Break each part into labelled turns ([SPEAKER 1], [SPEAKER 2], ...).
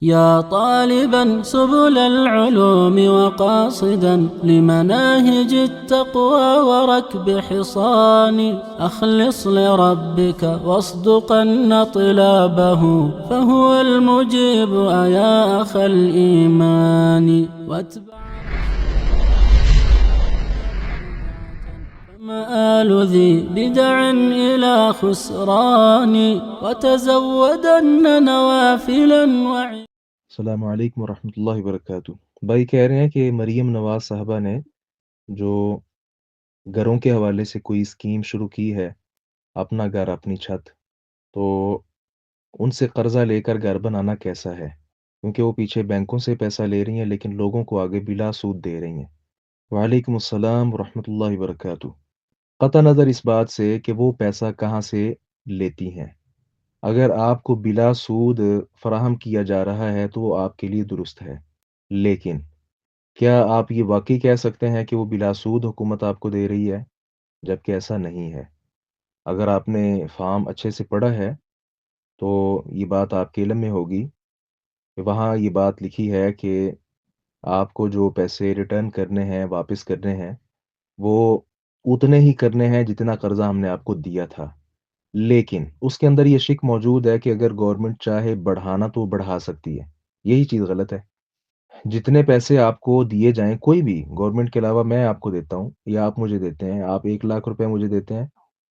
[SPEAKER 1] يا طالبا سبل العلوم وقاصدا لمناهج التقوى وركب حصان أخلص لربك واصدقن طلابه فهو المجيب يا أخ الإيمان واتبع مآل ذي بدع إلى خسران وتزودن نوافلا
[SPEAKER 2] السلام علیکم ورحمۃ اللہ وبرکاتہ۔ بھائی کہہ رہے ہیں کہ مریم نواز صاحبہ نے جو گھروں کے حوالے سے کوئی اسکیم شروع کی ہے، اپنا گھر اپنی چھت، تو ان سے قرضہ لے کر گھر بنانا کیسا ہے؟ کیونکہ وہ پیچھے بینکوں سے پیسہ لے رہی ہیں لیکن لوگوں کو آگے بلا سود دے رہی ہیں۔ وعلیکم السلام ورحمۃ اللہ وبرکاتہ۔ قطع نظر اس بات سے کہ وہ پیسہ کہاں سے لیتی ہیں، اگر آپ کو بلا سود فراہم کیا جا رہا ہے تو وہ آپ کے لیے درست ہے، لیکن کیا آپ یہ واقعی کہہ سکتے ہیں کہ وہ بلا سود حکومت آپ کو دے رہی ہے؟ جبکہ ایسا نہیں ہے۔ اگر آپ نے فارم اچھے سے پڑھا ہے تو یہ بات آپ کے علم میں ہوگی کہ وہاں یہ بات لکھی ہے کہ آپ کو جو پیسے ریٹرن کرنے ہیں، واپس کرنے ہیں، وہ اتنے ہی کرنے ہیں جتنا قرضہ ہم نے آپ کو دیا تھا۔ لیکن اس کے اندر یہ شک موجود ہے کہ اگر گورنمنٹ چاہے بڑھانا تو وہ بڑھا سکتی ہے۔ یہی چیز غلط ہے۔ جتنے پیسے آپ کو دیے جائیں، کوئی بھی گورنمنٹ کے علاوہ میں آپ کو دیتا ہوں یا آپ مجھے دیتے ہیں، آپ 1 لاکھ روپے مجھے دیتے ہیں،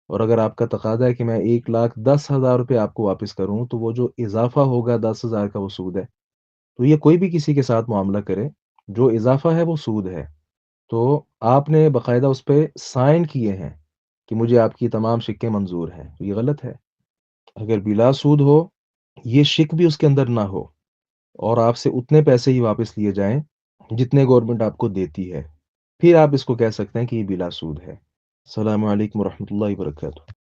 [SPEAKER 2] اور اگر آپ کا تقاضا ہے کہ میں 1,10,000 روپے آپ کو واپس کروں، تو وہ جو اضافہ ہوگا 10,000 کا وہ سود ہے۔ تو یہ کوئی بھی کسی کے ساتھ معاملہ کرے، جو اضافہ ہے وہ سود ہے۔ تو آپ نے باقاعدہ اس پہ سائن کیے ہیں کہ مجھے آپ کی تمام شکیں منظور ہیں، تو یہ غلط ہے۔ اگر بلا سود ہو، یہ شک بھی اس کے اندر نہ ہو، اور آپ سے اتنے پیسے ہی واپس لیے جائیں جتنے گورنمنٹ آپ کو دیتی ہے، پھر آپ اس کو کہہ سکتے ہیں کہ یہ بلا سود ہے۔ السلام علیکم ورحمۃ اللہ وبرکاتہ۔